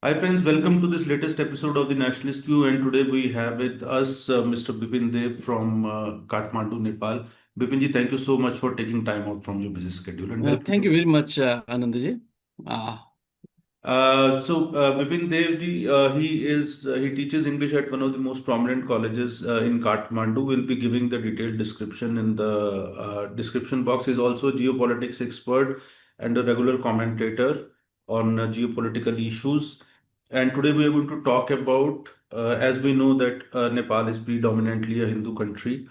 Hi friends, welcome to this latest episode of the Nationalist View, and today we have with us Mr. Bipin Deo from Kathmandu, Nepal. Bipin ji, thank you so much for taking time out from your busy schedule and welcome Thank to you this. very much, Anandaji. Uh, Bipin Dev ji, he teaches English at one of the most prominent colleges in Kathmandu. We'll be giving the detailed description in the description box. He's also a geopolitics expert and a regular commentator on geopolitical issues. And today we are going to talk about, as we know that Nepal is predominantly a Hindu country.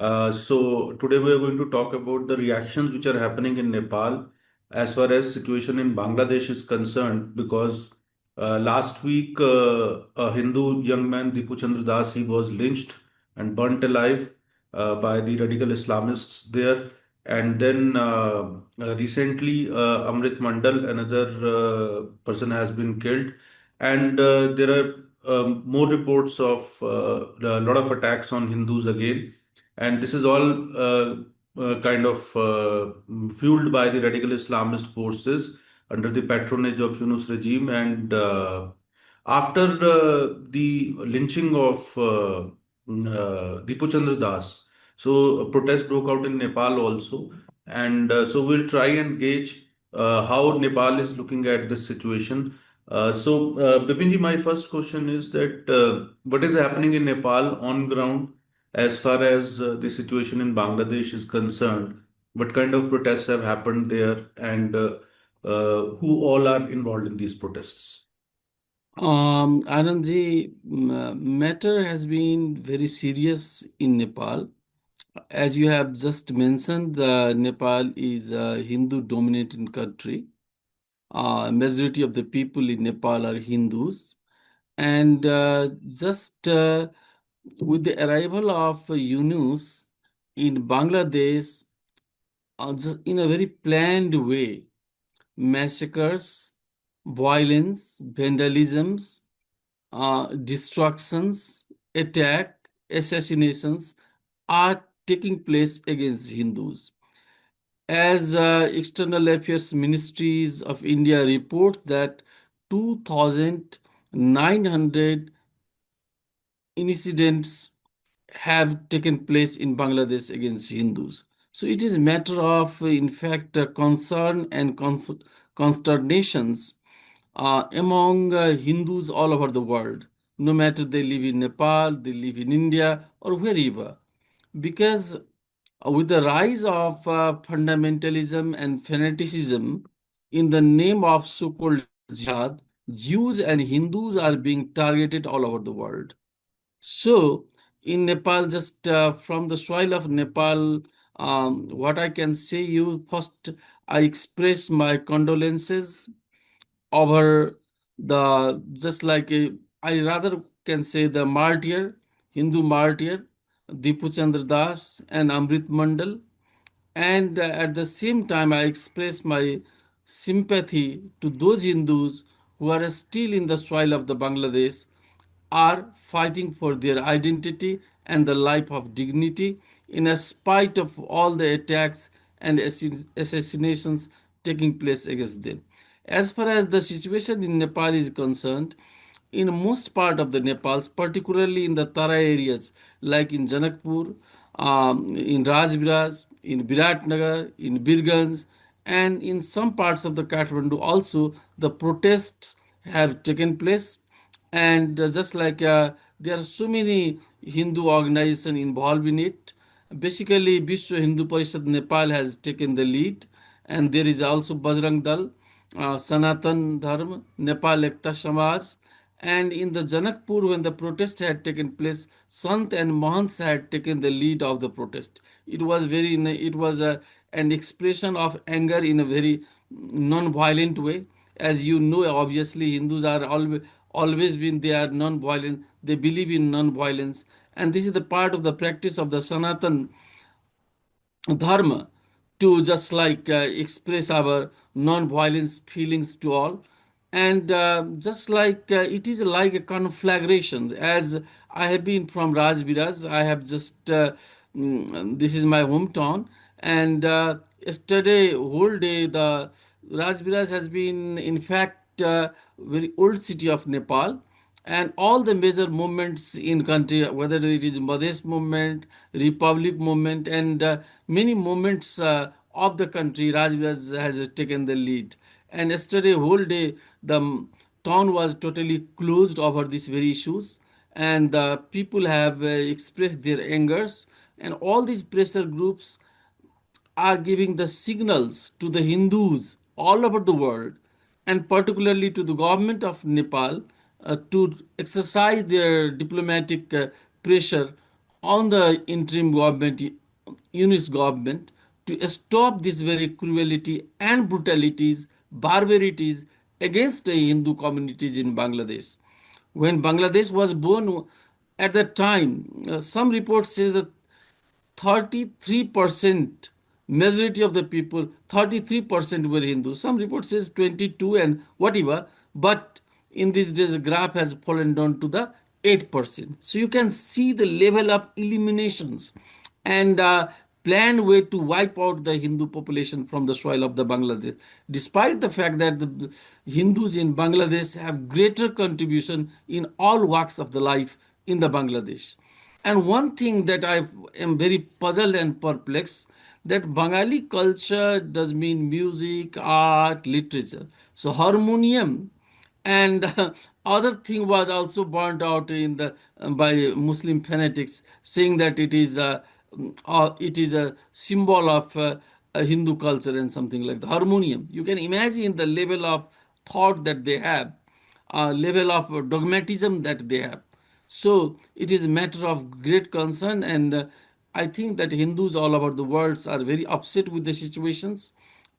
So today we are going to talk about the reactions which are happening in Nepal as far as situation in Bangladesh is concerned, because last week a Hindu young man, Dipu Chandra Das, he was lynched and burnt alive by the radical Islamists there. And then recently, Amrit Mandal, another person, has been killed. And there are more reports of a lot of attacks on Hindus again. And this is all kind of fueled by the radical Islamist forces under the patronage of Yunus regime. And after the lynching of Dipu Chandra Das, so a protest broke out in Nepal also. And so we'll try and gauge how Nepal is looking at this situation. Bipinji, my first question is that what is happening in Nepal on ground as far as the situation in Bangladesh is concerned? What kind of protests have happened there, and who all are involved in these protests? Anandji, matter has been very serious in Nepal. As you have just mentioned, Nepal is a Hindu-dominated country. Majority of the people in Nepal are Hindus, and just with the arrival of Yunus in Bangladesh, in a very planned way, massacres, violence, vandalisms, destructions, attack, assassinations are taking place against Hindus. As External Affairs Ministries of India report that 2,900 incidents have taken place in Bangladesh against Hindus. So it is a matter of, in fact, concern and consternations among Hindus all over the world, no matter they live in Nepal, they live in India, or wherever. Because with the rise of fundamentalism and fanaticism in the name of so called jihad, Jews and Hindus are being targeted all over the world. So, in Nepal, just from the soil of Nepal, what I can say you first, I express my condolences over the just like I rather can say the martyr, Hindu martyr, Dipu Chandra Das and Amrit Mandal, and at the same time I express my sympathy to those Hindus who are still in the soil of the Bangladesh, are fighting for their identity and the life of dignity in a spite of all the attacks and assassinations taking place against them. As far as the situation in Nepal is concerned, in most part of the Nepals, particularly in the Tara areas like in Janakpur, in Rajviras, in Viratnagar, in Birganj, and in some parts of the Kathmandu also, the protests have taken place. And just like there are so many Hindu organizations involved in it. Basically, Vishwa Hindu Parishad Nepal has taken the lead, and there is also Bajrang Dal, Sanatan Dharma, Nepal Ekta Samaj, and in the Janakpur, when the protest had taken place, Sant and Mahants had taken the lead of the protest. It was an expression of anger in a very non-violent way. As you know, obviously Hindus are always been, they are non-violent. They believe in non-violence, and this is the part of the practice of the Sanatan dharma, to just like express our non-violence feelings to all. And just like it is like a conflagration. As I have been from Rajviras, I have just this is my hometown, And yesterday, whole day, the Rajviraj has been, in fact, very old city of Nepal, and all the major movements in country, whether it is Madhesh movement, Republic movement, and many movements of the country, Rajviraj has taken the lead. And yesterday, whole day, the town was totally closed over these very issues, and the people have expressed their angers, and all these pressure groups are giving the signals to the Hindus all over the world, and particularly to the government of Nepal, to exercise their diplomatic pressure on the interim government, UNIS government, to stop this very cruelty and brutalities, barbarities against the Hindu communities in Bangladesh. When Bangladesh was born, at that time, some reports say that 33% majority of the people, 33% were Hindu. Some report says 22 and whatever, but in these days the graph has fallen down to the 8%. So you can see the level of eliminations and planned way to wipe out the Hindu population from the soil of the Bangladesh, despite the fact that the Hindus in Bangladesh have greater contribution in all walks of the life in the Bangladesh. And one thing that I am very puzzled and perplexed, that Bengali culture does mean music, art, literature. So harmonium and other thing was also burnt out in the by Muslim fanatics, saying that it is a symbol of a Hindu culture and something like the harmonium. You can imagine the level of thought that they have, level of dogmatism that they have. So it is a matter of great concern, and I think that Hindus all over the world are very upset with the situations,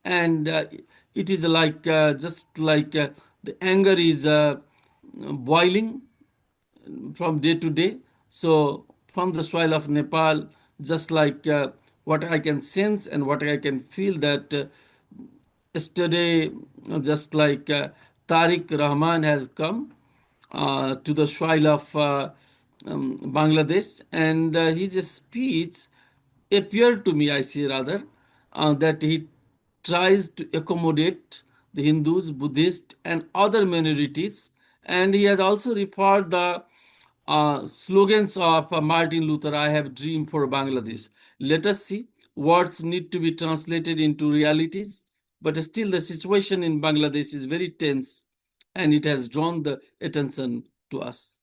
and it is like just like the anger is boiling from day to day. So from the soil of Nepal, just like what I can sense and what I can feel that yesterday, just like Tariq Rahman has come to the soil of Bangladesh, and his speech appeared to me, I say rather, that he tries to accommodate the Hindus, Buddhists, and other minorities, and he has also referred the slogans of Martin Luther, I have dream for Bangladesh. Let us see. Words need to be translated into realities, but still the situation in Bangladesh is very tense, and it has drawn the attention to us.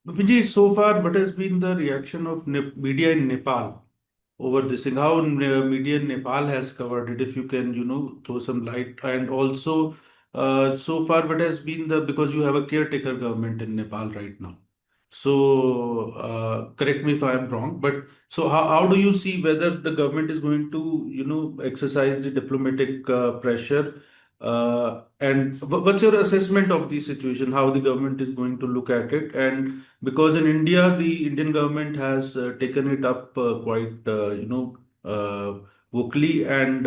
Vijay, so far, what has been the reaction of media in Nepal over this thing? How media in Nepal has covered it? If you can, throw some light. And also, so far, what has been because you have a caretaker government in Nepal right now. So, correct me if I am wrong, but so how do you see whether the government is going to, exercise the diplomatic pressure? And what's your assessment of the situation, how the government is going to look at it? And because in India, the Indian government has taken it up quite, vocally, and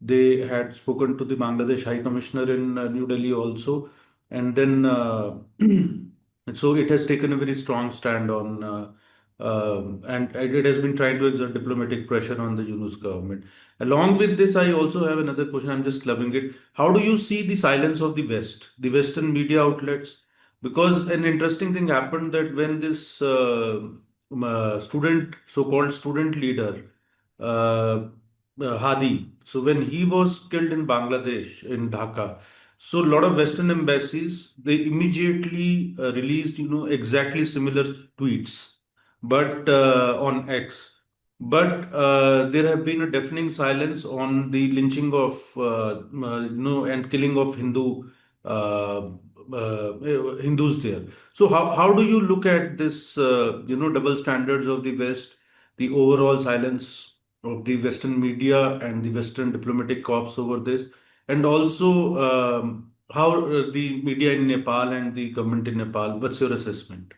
they had spoken to the Bangladesh High Commissioner in New Delhi also. And then, so it has taken a very strong stand on, and it has been trying to exert diplomatic pressure on the Yunus government. Along with this, I also have another question. I'm just clubbing it. How do you see the silence of the West, the Western media outlets? Because an interesting thing happened that when this so-called student leader, uh, Hadi, so when he was killed in Bangladesh, in Dhaka, so a lot of Western embassies, they immediately released, exactly similar tweets, but on X. But there have been a deafening silence on the lynching of, and killing of Hindus there. So how do you look at this, double standards of the West, the overall silence of the Western media and the Western diplomatic corps over this, and also how the media in Nepal and the government in Nepal? What's your assessment?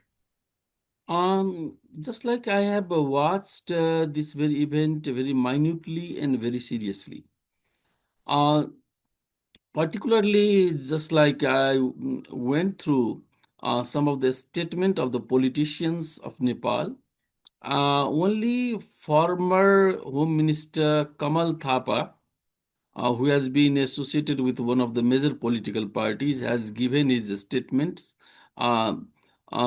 Just like I have watched this very event very minutely and very seriously. Uh, Particularly, just like I went through some of the statement of the politicians of Nepal, Only former Home Minister Kamal Thapa, who has been associated with one of the major political parties, has given his statements uh,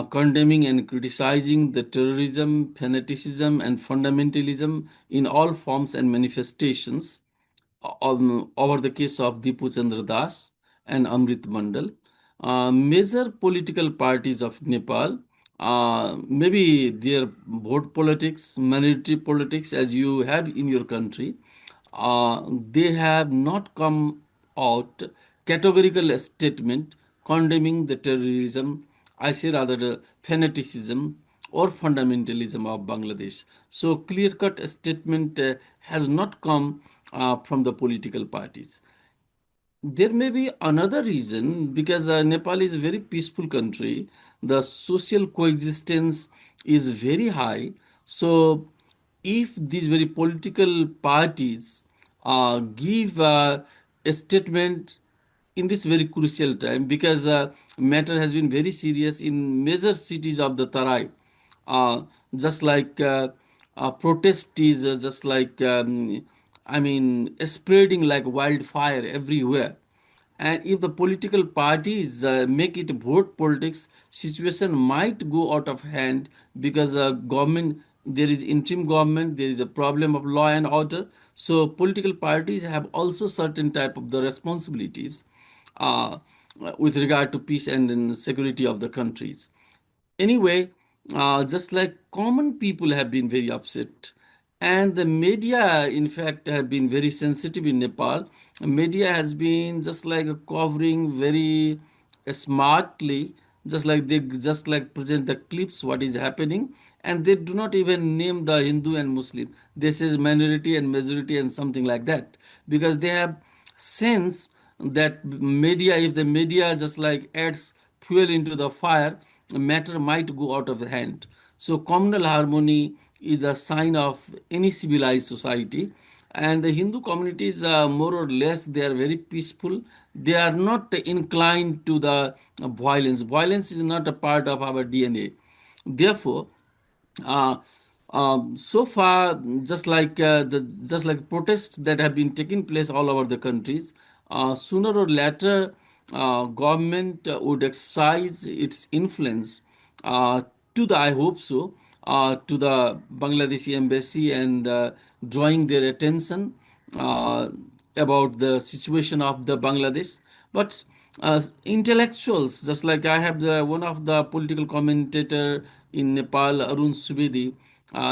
condemning and criticizing the terrorism, fanaticism, and fundamentalism in all forms and manifestations over the case of Dipu Chandra Das and Amrit Mandal. Major political parties of Nepal, maybe their vote politics, minority politics, as you have in your country, they have not come out categorical statement condemning the terrorism, I say rather the fanaticism or fundamentalism of Bangladesh. So clear-cut statement has not come from the political parties. There may be another reason because Nepal is a very peaceful country. The social coexistence is very high. So, if these very political parties give a statement in this very crucial time, because matter has been very serious in major cities of the Tarai, uh, just like protest is just like I mean spreading like wildfire everywhere. And if the political parties make it vote politics, situation might go out of hand because government, there is interim government, there is a problem of law and order. So political parties have also certain type of the responsibilities uh, with regard to peace and security of the countries. Anyway, just like common people have been very upset, and the media, in fact, have been very sensitive in Nepal. Media has been just like covering very smartly, just like they just like present the clips what is happening, and they do not even name the Hindu and Muslim. This is minority and majority and something like that, because they have sense that media, if the media just like adds fuel into the fire, matter might go out of hand. So communal harmony is a sign of any civilized society. And the Hindu communities, more or less, they are very peaceful. They are not inclined to the violence. Violence is not a part of our DNA. Therefore, uh, so far, just like protests that have been taking place all over the countries, sooner or later, government would exercise its influence uh, to the, I hope so, to the Bangladeshi embassy and drawing their attention uh, about the situation of the Bangladesh. But intellectuals, just like I have the one of the political commentator in Nepal, Arun Subedi,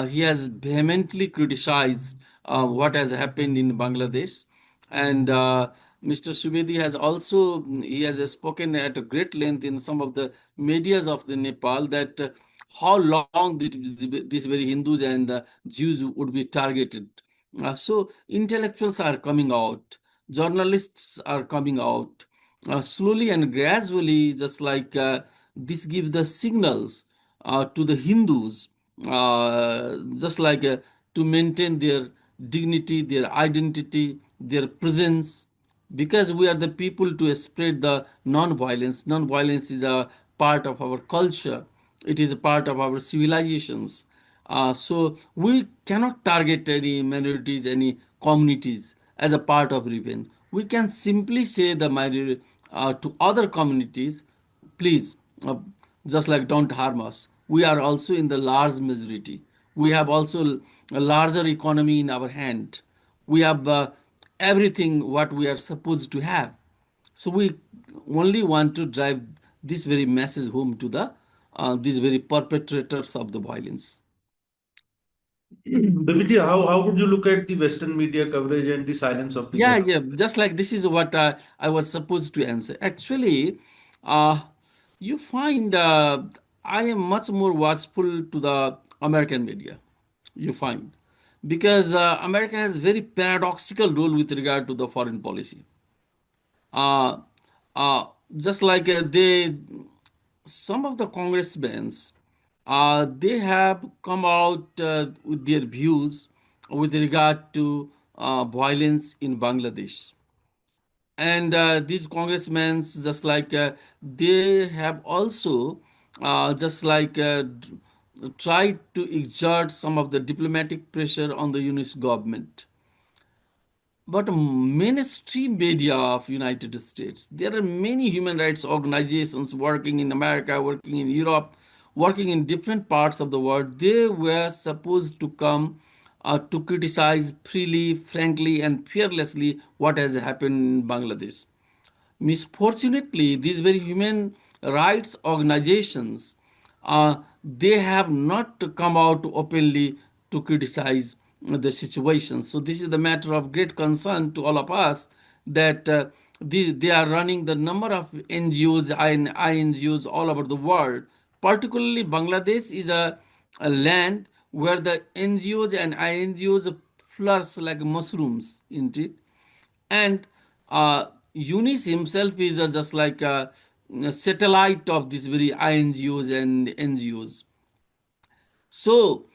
he has vehemently criticized what has happened in Bangladesh, and Mr. Subedi has also he has spoken at a great length in some of the medias of the Nepal that how long these very Hindus and Jews would be targeted. So intellectuals are coming out, journalists are coming out slowly and gradually, just like this gives the signals to the Hindus, just like to maintain their dignity, their identity, their presence, because we are the people to spread the non-violence. Non-violence is a part of our culture. It is a part of our civilizations. So we cannot target any minorities, any communities as a part of revenge. We can simply say the minority to other communities, please, just like don't harm us. We are also in the large majority. We have also a larger economy in our hand. We have everything what we are supposed to have. So we only want to drive this very message home to the these very perpetrators of the violence. Bipin, how would you look at the Western media coverage and the silence of the Yeah, ground? yeah. Just like this is what I was supposed to answer. Actually, uh, you find I am much more watchful to the American media. You find because America has very paradoxical role with regard to the foreign policy. Uh, uh, just like some of the congressmen, they have come out with their views with regard to violence in Bangladesh. And these congressmen, just like they have also just like tried to exert some of the diplomatic pressure on the Unionist government. But mainstream media of United States, there are many human rights organizations working in America, working in Europe, working in different parts of the world. They were supposed to come to criticize freely, frankly, and fearlessly what has happened in Bangladesh. Misfortunately, these very human rights organizations, they have not come out openly to criticize the situation. So this is the matter of great concern to all of us that they are running the number of NGOs and INGOs all over the world. Particularly, Bangladesh is a land where the NGOs and INGOs flourish like mushrooms, isn't it? And Unis himself is just like a satellite of these very INGOs and NGOs. So,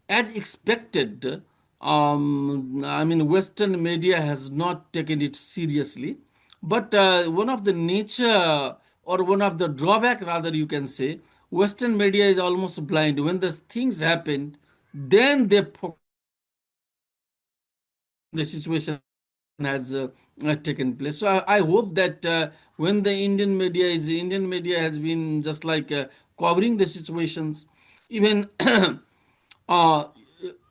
as expected, I mean, Western media has not taken it seriously. But one of the nature or one of the drawback, rather, you can say, Western media is almost blind. When the things happen, then they the situation has taken place. So I hope that when the Indian media has been just like covering the situations, even uh,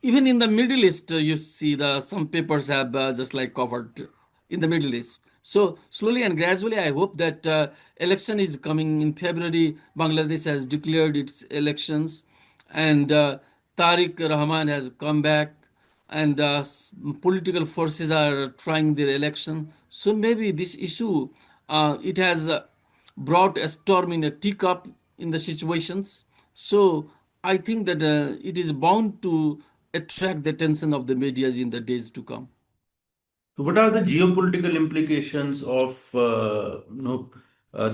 even in the Middle East, you see the some papers have just like covered in the Middle East. So slowly and gradually, I hope that election is coming in February. Bangladesh has declared its elections, and Tariq Rahman has come back, and political forces are trying their election. So maybe this issue, it has brought a storm in a teacup in the situations. So I think that it is bound to attract the attention of the media in the days to come. So what are the geopolitical implications of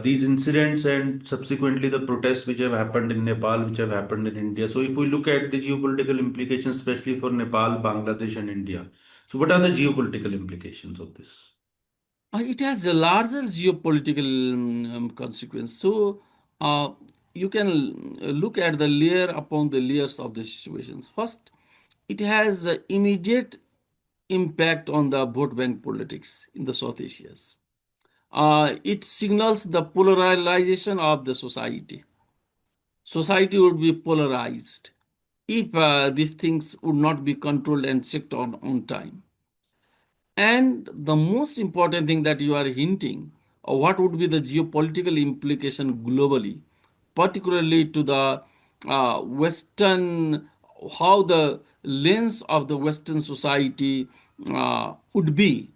these incidents and subsequently the protests which have happened in Nepal, which have happened in India? So if we look at the geopolitical implications, especially for Nepal, Bangladesh, and India, so what are the geopolitical implications of this? It has a larger geopolitical consequence. So uh, you can look at the layer upon the layers of the situations. First, it has immediate impact on the vote bank politics in the South Asias. It signals the polarization of the society. Society would be polarized if these things would not be controlled and checked on time. And the most important thing that you are hinting, what would be the geopolitical implication globally, particularly to the Western, how the lens of the Western society would be,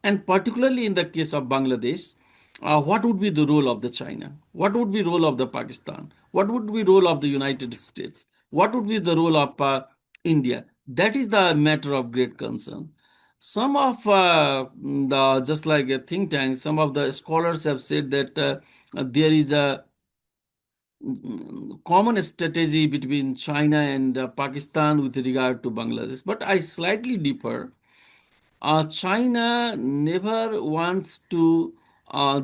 and particularly in the case of Bangladesh, what would be the role of the China? What would be role of the Pakistan? What would be role of the United States? What would be the role of India? That is the matter of great concern. Some of the just like a think tank, some of the scholars have said that there is a common strategy between China and Pakistan with regard to Bangladesh. But I slightly differ. China never wants to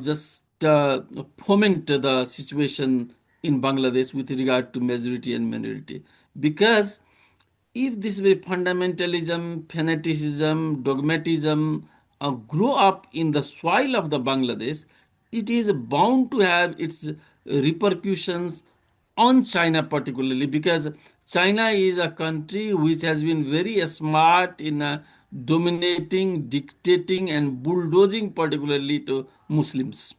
just foment the situation in Bangladesh with regard to majority and minority, because if this way fundamentalism, fanaticism, dogmatism grow up in the soil of the Bangladesh, it is bound to have its repercussions on China particularly, because China is a country which has been very smart in dominating, dictating, and bulldozing particularly to Muslims.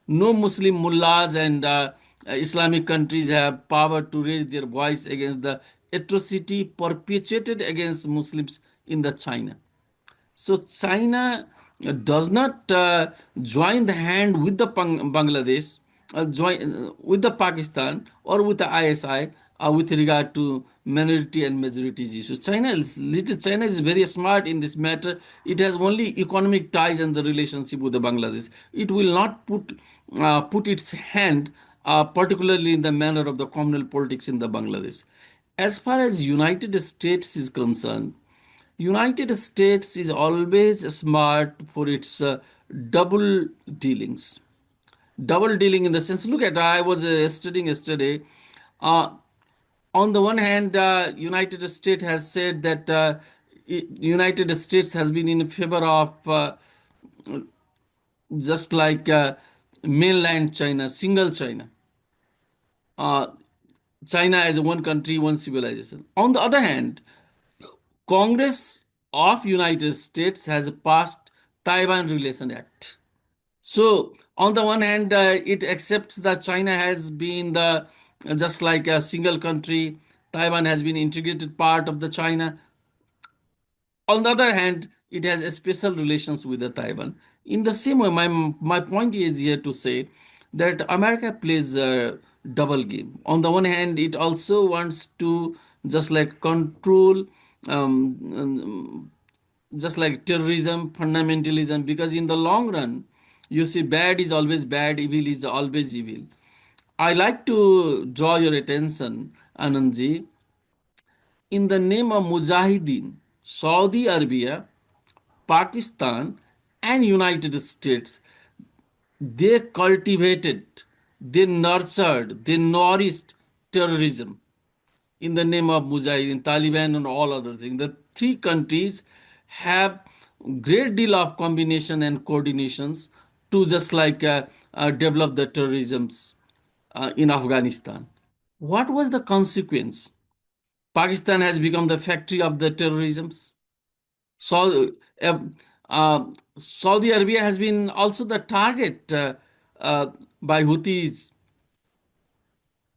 No Muslim mullahs and Islamic countries have power to raise their voice against the atrocity perpetrated against Muslims in the China. So China does not join the hand with the Bangladesh, join with the Pakistan or with the ISI with regard to minority and majorities issues. China is very smart in this matter. It has only economic ties and the relationship with the Bangladesh. It will not put its hand particularly in the manner of the communal politics in the Bangladesh. As far as United States is concerned, United States is always smart for its double dealings. Double dealing in the sense, look at, I was studying yesterday. Uh, On the one hand, United States has said that United States has been in favor of just like mainland China, single China, uh, China as one country, one civilization. On the other hand, Congress of United States has passed Taiwan Relation Act. So on the one hand, it accepts that China has been the just like a single country. Taiwan has been integrated part of the China. On the other hand, it has a special relations with the Taiwan. In the same way, my point is here to say that America plays a double game. On the one hand, it also wants to just like control, um, just like terrorism, fundamentalism, because in the long run, you see, bad is always bad, evil is always evil. I like to draw your attention, Anandji, in the name of Mujahideen, Saudi Arabia, Pakistan, and United States, they cultivated, they nurtured, they nourished terrorism in the name of Mujahideen, Taliban, and all other things. The three countries have great deal of combination and coordinations to just like develop the terrorisms in Afghanistan. What was the consequence? Pakistan has become the factory of the terrorisms. So, uh, uh, Saudi Arabia has been also the target uh, by Houthis.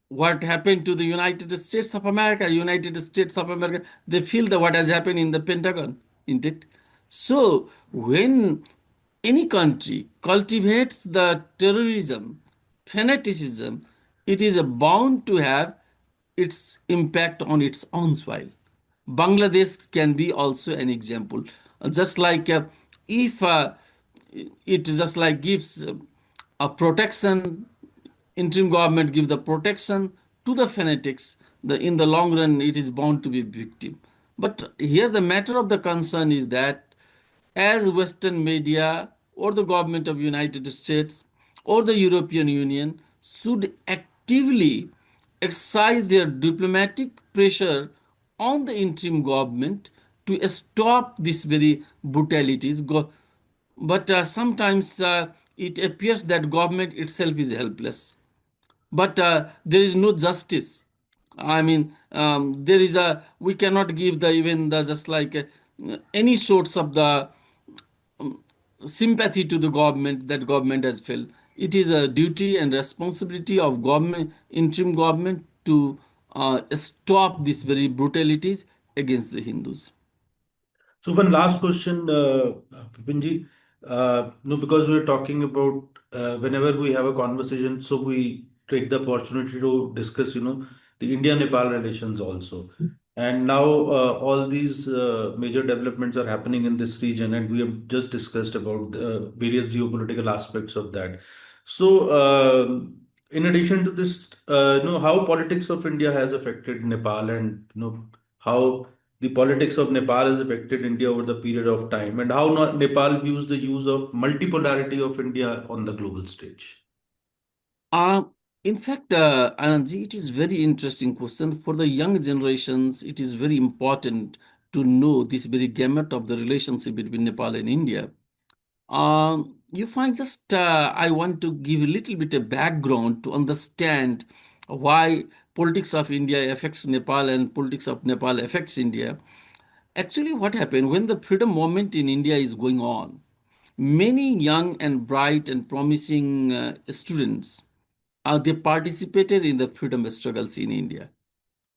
What happened to the United States of America? United States of America, they feel the what has happened in the Pentagon, isn't it? So, when any country cultivates the terrorism, fanaticism, it is bound to have its impact on its own soil. Bangladesh can be also an example. Just like if it just like gives a protection, interim government give the protection to the fanatics, in the long run it is bound to be victim. But here the matter of the concern is that as Western media or the government of United States or the European Union should actively exercise their diplomatic pressure on the interim government to stop these very brutalities. But sometimes it appears that government itself is helpless, but there is no justice. I mean, there is a we cannot give the even the just like any sorts of the sympathy to the government that government has failed. It is a duty and responsibility of government, interim government, to stop these very brutalities against the Hindus. So one last question, Bipinji. No, because we're talking about whenever we have a conversation, so we take the opportunity to discuss, the India-Nepal relations also. And now all these major developments are happening in this region, and we have just discussed about various geopolitical aspects of that. So, in addition to this, how politics of India has affected Nepal, and how the politics of Nepal has affected India over the period of time, and how Nepal views the use of multipolarity of India on the global stage. Uh, in fact, Anandji, it is very interesting question. For the young generations, it is very important to know this very gamut of the relationship between Nepal and India. You find just I want to give a little bit of background to understand why politics of India affects Nepal and politics of Nepal affects India. Actually, what happened when the freedom movement in India is going on, many young and bright and promising students they participated in the freedom struggles in India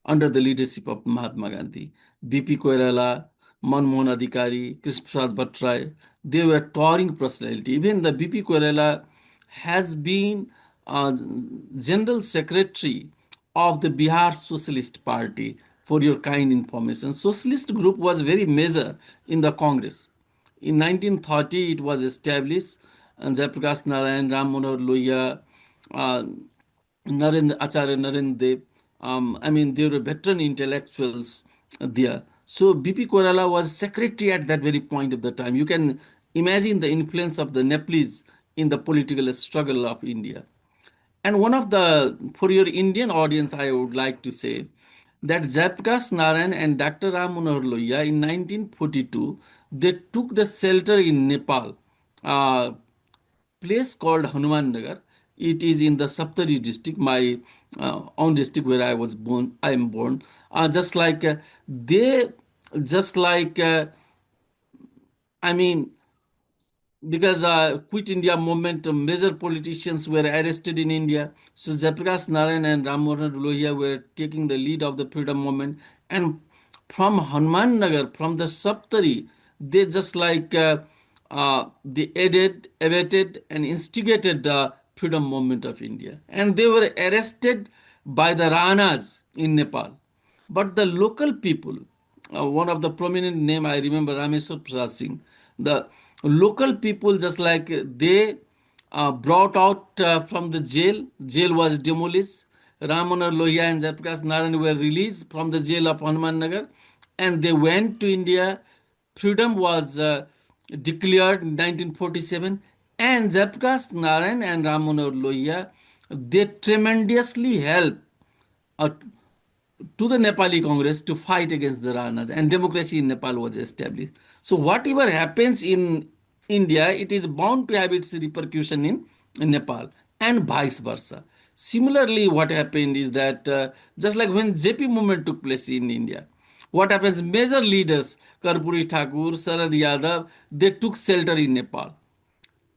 under the leadership of Mahatma Gandhi, B.P. Koirala, Manmohan Adhikari, Krishna Bhattrai. They were towering personality. Even the B.P. Koirala has been General Secretary of the Bihar Socialist Party. For your kind information, Socialist group was very major in the Congress. In 1930, it was established, and Jayaprakash Narayan, Ram Manohar Lohia, uh, Narendra Acharya Narendra Dev. I mean, there were veteran intellectuals there. So BP Koirala was secretary at that very point of the time. You can imagine the influence of the Nepalese in the political struggle of India. And one of the, for your Indian audience, I would like to say, that Jayaprakash Narayan and Dr. Ram Manohar Lohia in 1942, they took the shelter in Nepal, a place called Hanuman Nagar. It is in the Saptari district, my own district where I was born. I am born. Just like they, just like I mean, because Quit India movement, major politicians were arrested in India. So Jayaprakash Narayan and Ram Manohar Lohia were taking the lead of the freedom movement. And from Hanuman Nagar, from the Saptari, they just like they aided, abetted, and instigated the freedom movement of India. And they were arrested by the Ranas in Nepal. But the local people, one of the prominent name I remember, Rameswar Prasad Singh, the local people just like they brought out from the jail. Jail was demolished. Ramanar Lohia and Jayaprakash Narayan were released from the jail of Hanuman Nagar, and they went to India. Freedom was declared in 1947, and Jayaprakash Narayan and Ramanar Lohia, they tremendously helped uh, to the Nepali Congress to fight against the Ranas, and democracy in Nepal was established. So whatever happens in India, it is bound to have its repercussion in Nepal, and vice versa. Similarly, what happened is that just like when JP movement took place in India, what happens? Major leaders, Karpuri Thakur, Sarad Yadav, they took shelter in Nepal.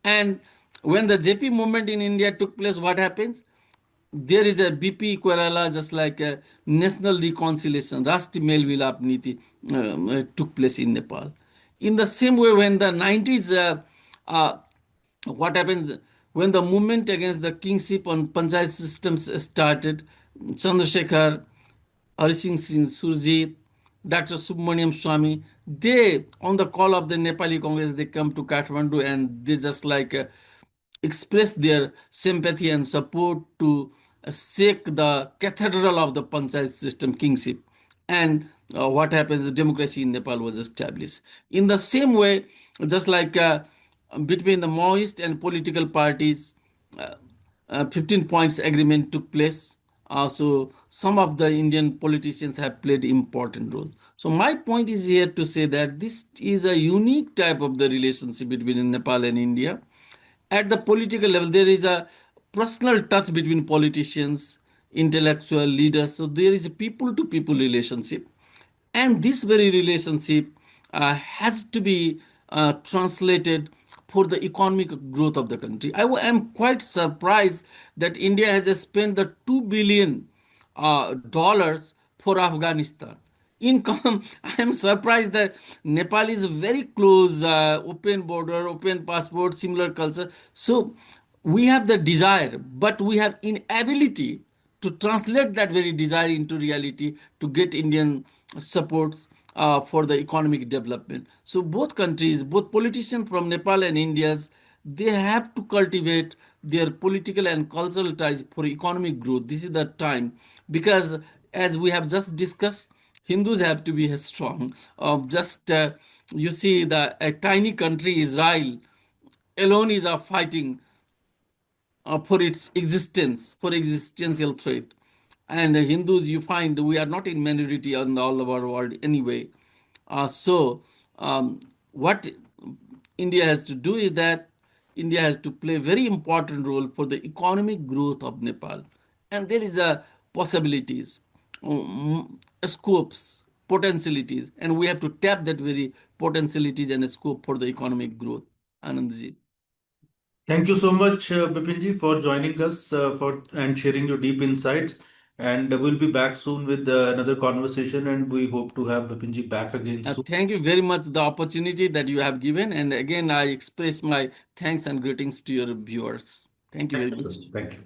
And when the JP movement in India took place, what happens? There is a BP Koirala, just like a national reconciliation, Rashtriya Mel Milap Niti took place in Nepal. In the same way, when the 90s, uh, what happens when the movement against the kingship on Panchayat systems started, Chandrasekhar, Harisingh Singh, Surjit, Dr. Subramaniam Swamy, they, on the call of the Nepali Congress, they come to Kathmandu and they just like express their sympathy and support to shake the cathedral of the Panchayat system kingship. And what happens? The democracy in Nepal was established. In the same way, just like between the Maoist and political parties, uh, 15 points agreement took place. So some of the Indian politicians have played important role. So my point is here to say that this is a unique type of the relationship between Nepal and India. At the political level, there is a personal touch between politicians, intellectual leaders. So there is a people to people relationship. And this very relationship has to be translated for the economic growth of the country. Am quite surprised that India has spent the $2 billion dollars for Afghanistan. Income, I am surprised that Nepal is very close, open border, open passport, similar culture. So we have the desire, but we have inability to translate that very desire into reality to get Indian supports for the economic development. So both countries, both politicians from Nepal and India's, they have to cultivate their political and cultural ties for economic growth. This is the time because, as we have just discussed, Hindus have to be strong. Just you see, the a tiny country Israel alone is fighting for its existence, for existential threat. And Hindus, you find we are not in minority in all over the world anyway. So, what India has to do is that India has to play a very important role for the economic growth of Nepal. And there is a possibilities, scopes, potentialities, and we have to tap that very potentialities and scope for the economic growth. Anandji. Thank you so much, Bipinji, for joining us for and sharing your deep insights. And we'll be back soon with another conversation, and we hope to have Bipinji back again soon. Thank you very much the opportunity that you have given. And again, I express my thanks and greetings to your viewers. Thank you very Thank you, sir. much. Thank you.